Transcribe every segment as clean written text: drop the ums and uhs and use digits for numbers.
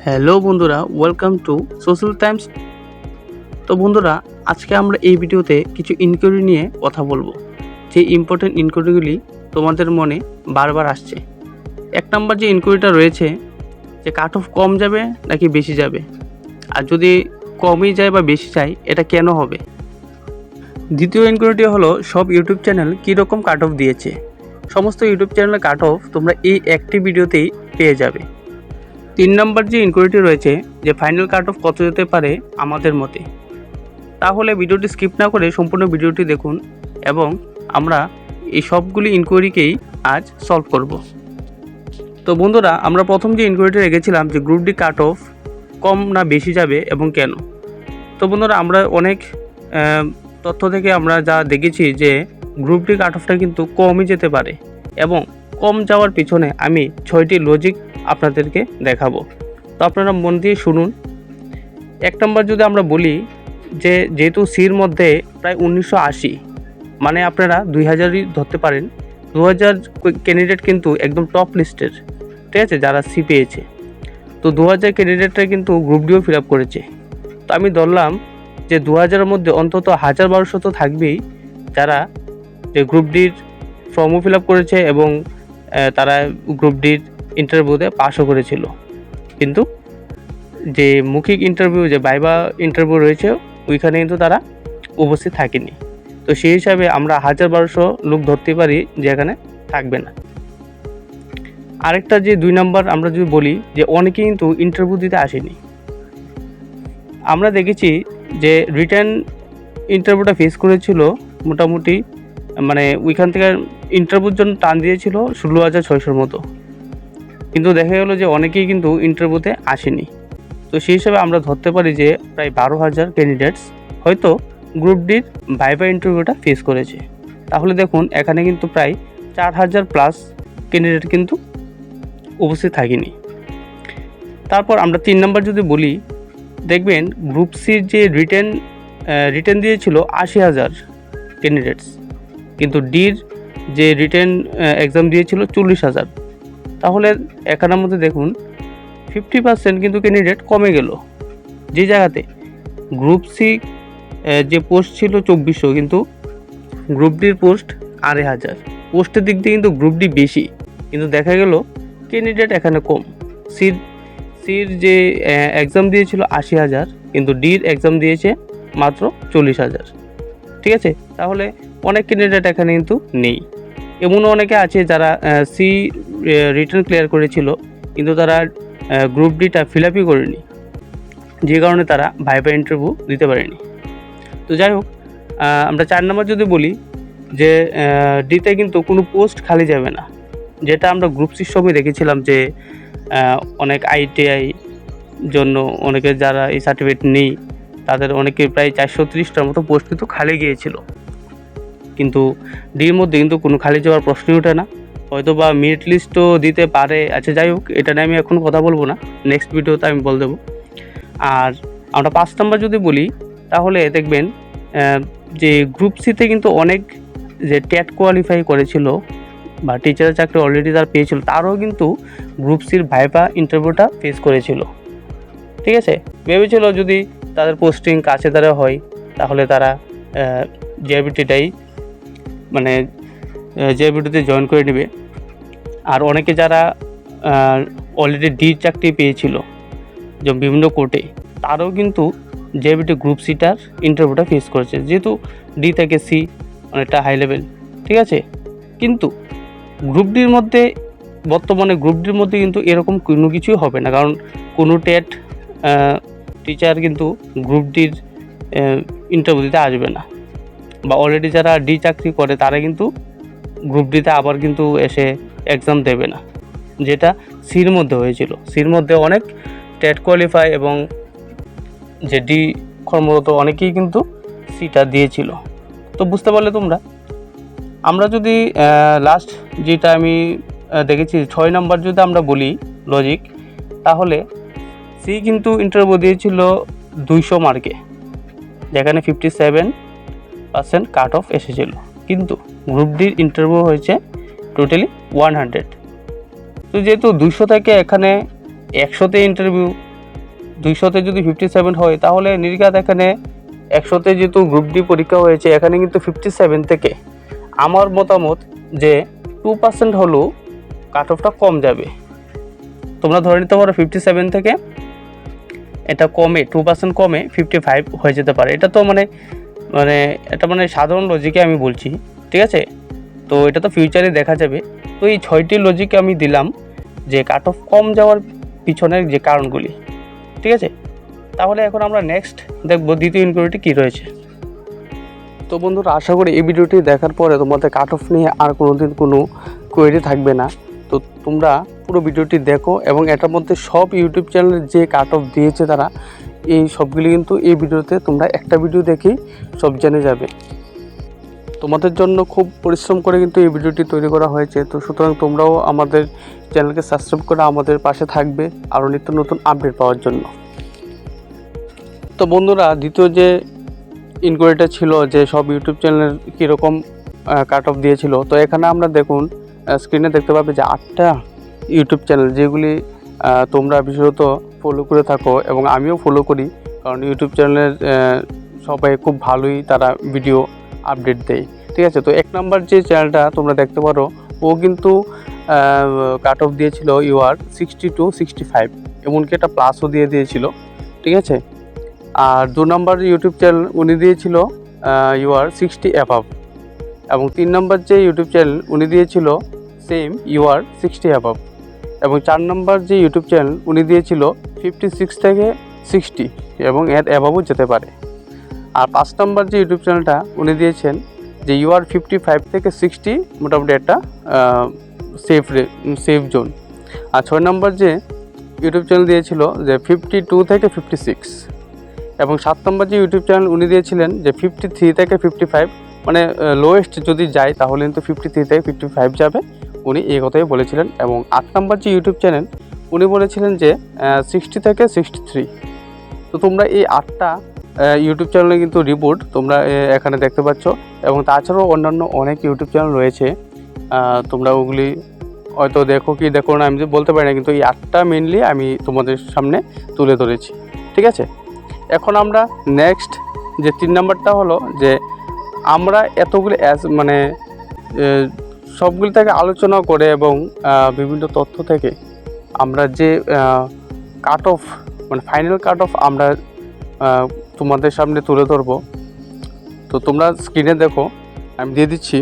Hello বন্ধুরা, welcome to social Times. তো বন্ধুরা, আজকে আমরা এই ভিডিওতে কিছু ইনকোয়ারি নিয়ে কথা বলবো, যে ইম্পর্টেন্ট ইনকোয়ারিগুলি তোমাদের মনে বারবার আসছে। এক নম্বর যে ইনকোয়ারিটা রয়েছে, যে কাট অফ কম যাবে নাকি বেশি যাবে, আর যদি কমই যায় বা বেশি যায় এটা কেন হবে। দ্বিতীয় ইনকোয়ারিটি হলো, সব ইউটিউব চ্যানেল কীরকম কাট অফ দিয়েছে। সমস্ত ইউটিউব চ্যানেলের কাট অফ তোমরা এই একটি ভিডিওতেই পেয়ে যাবে। 3 নম্বর যে ইনকোয়ারিটি রয়েছে, যে ফাইনাল কাট অফ কত যেতে পারে আমাদের মতে। তাহলে ভিডিওটি স্কিপ না করে সম্পূর্ণ ভিডিওটি দেখুন এবং আমরা এই সবগুলি ইনকোয়ারিকেই আজ সলভ করব। তো বন্ধুরা, আমরা প্রথম যে ইনকোয়ারিটি রেখেছিলাম যে গ্রুপ ডি কাট অফ কম না বেশি যাবে এবং কেন। তো বন্ধুরা, আমরা অনেক তথ্য থেকে আমরা যা দেখেছি যে গ্রুপ ডি কাট অফটা কিন্তু কমই যেতে পারে, এবং কম যাওয়ার পিছনে আমি 6টি লজিক আপনাদেরকে দেখাবো। তো আপনারা মন দিয়ে শুনুন। 1 নম্বর যদি আমরা বলি, যে যেহেতু সির মধ্যে প্রায় 1980, মানে আপনারা 2000ই ধরতে পারেন, 2000 ক্যান্ডিডেট কিন্তু একদম টপ লিস্টের, ঠিক আছে, যারা সি পেয়েছে। তো 2000 ক্যান্ডিডেটরা কিন্তু গ্রুপ ডিও ফিল আপ করেছে। তো আমি ধরলাম যে 2000-এর মধ্যে অন্তত 1000-1200 তো থাকবেই যারা যে গ্রুপ ডির ফর্মও ফিল আপ করেছে এবং তারা গ্রুপ ডির ইন্টারভিউতে পাসও করেছিল, কিন্তু যে মৌখিক ইন্টারভিউ, যে ভাইভা ইন্টারভিউ রয়েছে, ওইখানে কিন্তু তারা উপস্থিত থাকেনি। তো সেই হিসাবে আমরা 1000-1200 লোক ধরতে পারি যে এখানে থাকবে না। আরেকটা যে 2 নম্বর আমরা যদি বলি, যে অনেকে কিন্তু ইন্টারভিউ দিতে আসেনি। আমরা দেখেছি যে রিটেন ইন্টারভিউটা ফেস করেছিল মোটামুটি, মানে ওইখান থেকে ইন্টারভিউর জন্য টান দিয়েছিল 16,600 মতো, কিন্তু দেখা গেলো যে অনেকেই কিন্তু ইন্টারভিউতে আসেনি। তো সেই হিসাবে আমরা ধরতে পারি যে প্রায় 12,000 ক্যান্ডিডেটস হয়তো গ্রুপ ডির ভাইভা ইন্টারভিউটা ফেস করেছে। তাহলে দেখুন, এখানে কিন্তু প্রায় 4,000 প্লাস ক্যান্ডিডেট কিন্তু উপস্থিত থাকেনি। তারপর আমরা 3 নম্বর যদি বলি, দেখবেন গ্রুপ সির যে রিটেন দিয়েছিল 80,000 ক্যান্ডিডেটস, কিন্তু ডির যে রিটেন এক্সাম দিয়েছিল 40,000। তাহলে এখানের মধ্যে দেখুন 50% কিন্তু ক্যান্ডিডেট কমে গেল। যে জায়গাতে গ্রুপ সি যে পোস্ট ছিল 2400, কিন্তু গ্রুপ ডির পোস্ট 2,500। পোস্টের দিক দিয়ে কিন্তু গ্রুপ ডি বেশি, কিন্তু দেখা গেল ক্যান্ডিডেট এখানে কম। সির যে এক্সাম দিয়েছিল 80,000, কিন্তু ডির এক্সাম দিয়েছে মাত্র 40,000, ঠিক আছে। তাহলে অনেক ক্যান্ডিডেট এখানে কিন্তু নেই। এমনও অনেকে আছে যারা সি রিটার্ন ক্লিয়ার করেছিল, কিন্তু তারা গ্রুপ ডিটা ফিল আপই করেনি, যে কারণে তারা ভাইভা ইন্টারভিউ দিতে পারেনি। তো যাই হোক, আমরা 4 নম্বর যদি বলি, যে ডিতে কিন্তু কোনো পোস্ট খালি যাবে না, যেটা আমরা গ্রুপ সির সময় দেখেছিলাম যে অনেক ITI জন্য অনেকে যারা এই সার্টিফিকেট নেই, তাদের অনেকে প্রায় 430টার মতো পোস্ট কিন্তু খালি গিয়েছিল, কিন্তু ডির মধ্যে কিন্তু কোনো খালি যাওয়ার প্রশ্নই ওঠে না। হয়তো বা মেরিট লিস্টও দিতে পারে। আচ্ছা, যাই হোক, এটা নিয়ে আমি এখন কথা বলবো না, নেক্সট ভিডিওতে আমি বলে দেবো। আর আমরা 5 নম্বর যদি বলি, তাহলে দেখবেন যে গ্রুপ সিতে কিন্তু অনেক যে টেট কোয়ালিফাই করেছিল বা টিচারের চাকরি অলরেডি তারা পেয়েছিল, তারাও কিন্তু গ্রুপ সির ভাইভা ইন্টারভিউটা ফেস করেছিল, ঠিক আছে। ভেবেছিল যদি তাদের পোস্টিং কাছে তারা হয়, তাহলে তারা জিআরবিটিটাই মানে জিআরবিটিতে জয়েন করে নেবে। আর অনেকে যারা অলরেডি ডি চাকরি পেয়েছিল যে বিভিন্ন কোর্টে, তারাও কিন্তু জিআরবিটি গ্রুপ সিটার ইন্টারভিউটা ফেস করেছে, যেহেতু ডি থেকে সি অনেকটা হাই লেভেল, ঠিক আছে। কিন্তু গ্রুপ ডির মধ্যে, বর্তমানে গ্রুপ ডির মধ্যে কিন্তু এরকম কোনো কিছুই হবে না, কারণ কোনো টেট টিচার কিন্তু গ্রুপ ডির ইন্টারভিউ দিতে আসবে না, বা অলরেডি যারা ডি চাকরি করে তারা কিন্তু গ্রুপ ডিতে আবার কিন্তু এসে এক্সাম দেবে না, যেটা সির মধ্যে হয়েছিল। সির মধ্যে অনেক টেট কোয়ালিফাই এবং যে ডি কর্মরত অনেকেই কিন্তু সিটা দিয়েছিল। তো বুঝতে পারলে তোমরা। আমরা যদি লাস্ট যেটা আমি দেখেছি 6 নম্বর যদি আমরা বলি লজিক, তাহলে সি কিন্তু ইন্টারভিউ দিয়েছিল 200 মার্কে, যেখানে 57% কাট অফ এসেছিল, কিন্তু গ্রুপ ডির ইন্টারভিউ হয়েছে টোটালি 100। তো যেহেতু 200 থেকে এখানে 100তে ইন্টারভিউ 200-তে যদি 57 হয় তাহলে নির্ঘাত এখানে 100-তে যেহেতু গ্রুপ ডি পরীক্ষা হয়েছে এখানে কিন্তু 57 থেকে আমার মতামত যে 2% হলেও কাট অফটা কম যাবে। তোমরা ধরে নিতে পারো 57 থেকে এটা কমে 2% কমে 55 হয়ে যেতে পারে। এটা তো মানে এটা সাধারণ লজিকে আমি বলছি, ঠিক আছে। তো এটা তো ফিউচারে দেখা যাবে। তো এই 6টি লজিকে আমি দিলাম যে কাট অফ কম যাওয়ার পিছনের যে কারণগুলি, ঠিক আছে। তাহলে এখন আমরা নেক্সট দেখব দ্বিতীয় ইনকোয়ারিটি কী রয়েছে। তো বন্ধুরা, আশা করি এই ভিডিওটি দেখার পরে তোমাদের কাট অফ নিয়ে আর কোনোদিন কোনো কোয়েরি থাকবে না। তো তোমরা পুরো ভিডিওটি দেখো এবং এটার মধ্যে সব ইউটিউব চ্যানেলের যে কাট অফ দিয়েছে তারা এই সবগুলি কিন্তু এই ভিডিওতে তোমরা একটা ভিডিও দেখেই সব জেনে যাবে। তোমাদের জন্য খুব পরিশ্রম করে কিন্তু এই ভিডিওটি তৈরি করা হয়েছে। তো সুতরাং তোমরাও আমাদের চ্যানেলকে সাবস্ক্রাইব করে আমাদের পাশে থাকবে আরও নিত্য নতুন আপডেট পাওয়ার জন্য। তো বন্ধুরা, দ্বিতীয় যে ইনকোয়ারিটা ছিল যে সব ইউটিউব চ্যানেলের কীরকম কাট অফ দিয়েছিল, তো এখানে আমরা দেখুন স্ক্রিনে দেখতে পাবে যে 8টা ইউটিউব চ্যানেল যেগুলি তোমরা বিশেষত ফলো করে থাকো এবং আমিও ফলো করি, কারণ ইউটিউব চ্যানেলের সবাই খুব ভালোই তারা ভিডিও আপডেট দেয়, ঠিক আছে। তো 1 নম্বর যে চ্যানেলটা তোমরা দেখতে পারো ও কিন্তু কাট অফ দিয়েছিল UR 60 to 65, এমনকি একটা প্লাসও দিয়েছিল, ঠিক আছে। আর 2 নম্বর ইউটিউব চ্যানেল উনি দিয়েছিল UR 60 অ্যাবাভ, এবং 3 নম্বর যে ইউটিউব চ্যানেল উনি দিয়েছিল সেম UR 60 অ্যাবাভ, এবং 4 নম্বর যে ইউটিউব চ্যানেল উনি দিয়েছিল 56 থেকে 60 এবং এর অ্যাবাভও যেতে পারে। আর 5 নম্বর যে ইউটিউব চ্যানেলটা উনি দিয়েছেন যে UR 55 থেকে 60 মোটামুটি একটা সেফ জোন। আর 6 নম্বর যে ইউটিউব চ্যানেল দিয়েছিল যে 52 থেকে 56, এবং 7 নম্বর যে ইউটিউব চ্যানেল উনি দিয়েছিলেন যে 53 থেকে 55, মানে লোয়েস্ট যদি যায় তাহলে কিন্তু 53 থেকে 55 যাবে, উনি এই কথাই বলেছিলেন। এবং 8 নম্বর যে ইউটিউব চ্যানেল উনি বলেছিলেন যে 60 থেকে 63। তো তোমরা এই 8টা ইউটিউব চ্যানেলে কিন্তু রিপোর্ট তোমরা এখানে দেখতে পাচ্ছ, এবং তাছাড়াও অন্যান্য অনেক ইউটিউব চ্যানেল রয়েছে, তোমরা ওগুলি হয়তো দেখো না আমি বলতে পারি না, কিন্তু এই 8টা মেনলি আমি তোমাদের সামনে তুলে ধরেছি, ঠিক আছে। এখন আমরা নেক্সট যে 3 নম্বরটা হলো যে আমরা এতগুলি সবগুলি থেকে আলোচনা করে এবং বিভিন্ন তথ্য থেকে আমরা যে cut off final cut off আমরা তোমাদের সামনে তুলে ধরবো। তো তোমরা স্ক্রিনে দেখো, আমি দিয়ে দিচ্ছি।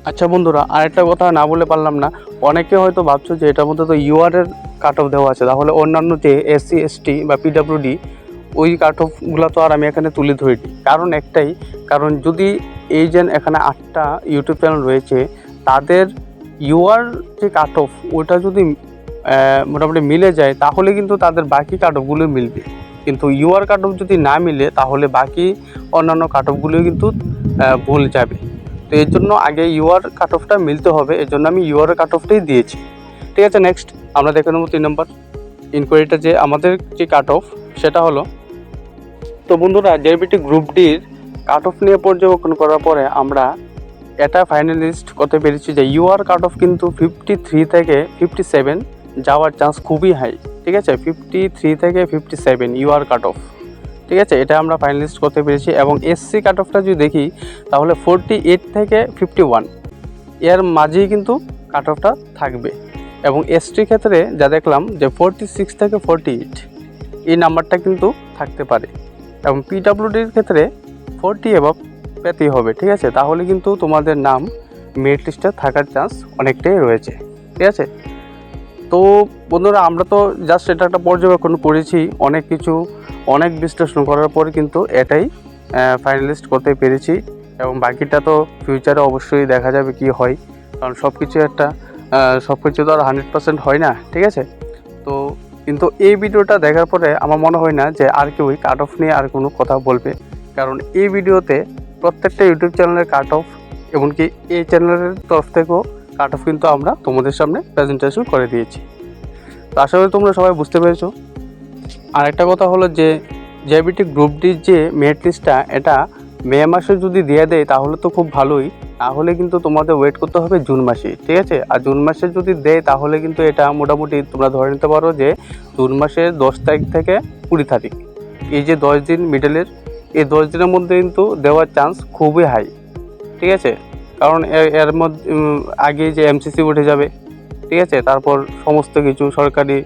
আচ্ছা বন্ধুরা, আরেকটা কথা না বলে পারলাম না, অনেকে হয়তো ভাবছো যে এটার মধ্যে তো UR এর কাট অফ দেওয়া আছে, তাহলে অন্যান্য যে SC ST বা PWD ওই কাট অফগুলো তো আর আমি এখানে তুলে ধরিনি। কারণ একটাই, কারণ যদি এই যে এখানে 8টা ইউটিউব চ্যানেল রয়েছে তাদের UR যে কাট অফ ওটা যদি মোটামুটি মিলে যায় তাহলে কিন্তু তাদের বাকি কাট অফগুলো মিলবে, কিন্তু UR কাট অফ যদি না মিলে তাহলে বাকি অন্যান্য কাট অফগুলোও কিন্তু ভুল যাবে। তো এর জন্য আগে UR কাট অফটা মিলতে হবে, এর জন্য আমি UR কাট অফটাই দিয়েছি, ঠিক আছে। নেক্সট আমরা দেখে নেব 3 নম্বর ইনকোয়ারিটা যে আমাদের যে কাট অফ সেটা হলো। তো বন্ধুরা, JBT গ্রুপ ডির কাট অফ নিয়ে পর্যবেক্ষণ করার পরে আমরা এটা ফাইনালিস্ট করতে পেরেছি যে UR কাট অফ কিন্তু 53 থেকে 57 যাওয়ার চান্স খুবই হাই, ঠিক আছে। 53 থেকে 57 UR কাট অফ, ঠিক আছে, এটা আমরা ফাইনালিস্ট করতে পেরেছি। এবং SC কাট অফটা যদি দেখি তাহলে 48 থেকে 51 এর মাঝেই কিন্তু কাট অফটা থাকবে, এবং ST ক্ষেত্রে যা দেখলাম যে 46 থেকে 48 এই নাম্বারটা কিন্তু থাকতে পারে, এবং PWDর ক্ষেত্রে 40 অ্যাবাভ পেতেই হবে, ঠিক আছে। তাহলে কিন্তু তোমাদের নাম মেরিট লিস্টে থাকার চান্স অনেকটাই রয়েছে, ঠিক আছে। তো বন্ধুরা, আমরা তো জাস্ট এটা একটা পর্যবেক্ষণ করেছি, অনেক বিশ্লেষণ করার পর কিন্তু এটাই ফাইনালিস্ট করতে পেরেছি, এবং বাকিটা তো ফিউচারে অবশ্যই দেখা যাবে কি হয়, কারণ সব কিছু তো আর 100% হয় না, ঠিক আছে। তো কিন্তু এই ভিডিওটা দেখার পরে আমার মনে হয় না যে আর কেউই কাট অফ নিয়ে আর কোনো কথা বলবে, কারণ এই ভিডিওতে প্রত্যেকটা ইউটিউব চ্যানেলের কাট অফ, এমনকি এই চ্যানেলের তরফ থেকেও কাট অফ কিন্তু আমরা তোমাদের সামনে প্রেজেন্টেশন করে দিয়েছি। তো আশা করি তোমরা সবাই বুঝতে পেরেছো। আর একটা কথা হলো যে JBT গ্রুপ ডির যে মেরিট লিস্টটা এটা মে মাসে যদি দিয়ে দেয় তাহলে তো খুব ভালোই, তাহলে কিন্তু তোমাদের ওয়েট করতে হবে জুন মাসে, ঠিক আছে। আর জুন মাসে যদি দেয় তাহলে কিন্তু এটা মোটামুটি তোমরা ধরে নিতে পারো যে জুন মাসের 10 তারিখ থেকে 20 তারিখ, এই যে 10 দিন মিডলের, এই 10 দিনের মধ্যে কিন্তু দেওয়ার চান্স খুবই হাই, ঠিক আছে। কারণ এর মধ্যে আগে যে এমসিসি উঠে যাবে, ঠিক আছে। তারপর সমস্ত কিছু সরকারি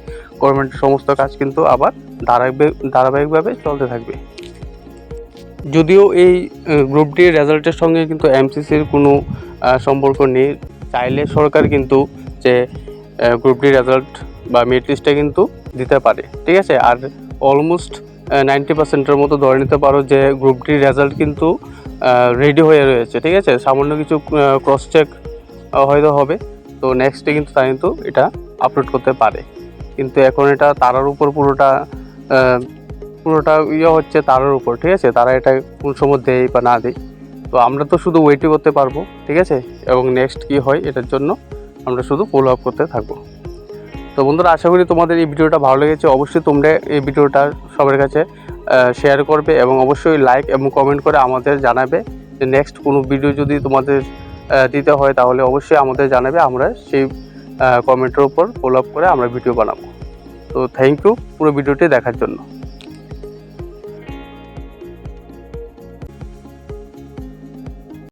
গভর্নমেন্টের সমস্ত কাজ কিন্তু আবার ধারাবাহিকভাবে চলতে থাকবে। যদিও এই গ্রুপ ডি রেজাল্টের সঙ্গে কিন্তু এমসিসির কোনো সম্পর্ক নেই, চাইলে সরকার কিন্তু যে গ্রুপ ডি রেজাল্ট বা মেরিট লিস্টটা কিন্তু দিতে পারে, ঠিক আছে। আর অলমোস্ট 90%-এর মতো ধরে নিতে পারো যে গ্রুপ ডি রেজাল্ট কিন্তু রেডি হয়ে রয়েছে, ঠিক আছে। সামান্য কিছু ক্রস চেক হয়তো হবে, তো নেক্সটে কিন্তু তারা কিন্তু এটা আপলোড করতে পারে। কিন্তু এখন এটা তারার উপর পুরোটা হচ্ছে তারার উপর, ঠিক আছে। তারা এটা কোন সময় দেয় বা না দেয়, তো আমরা তো শুধু ওয়েটই করতে পারবো, ঠিক আছে। এবং নেক্সট কী হয় এটার জন্য আমরা শুধু ফলো আপ করতে থাকবো। তো বন্ধুরা, আশা করি তোমাদের এই ভিডিওটা ভালো লেগেছে। অবশ্যই তোমরা এই ভিডিওটা সবার কাছে শেয়ার করবে এবং অবশ্যই লাইক এবং কমেন্ট করে আমাদের জানাবে যে নেক্সট কোনো ভিডিও যদি তোমাদের দিতে হয় তাহলে অবশ্যই আমাদের জানাবে, আমরা সেই কমেন্টের উপর ফলো আপ করে আমরা ভিডিও বানাবো। তো থ্যাংক ইউ পুরো ভিডিওটি দেখার জন্য।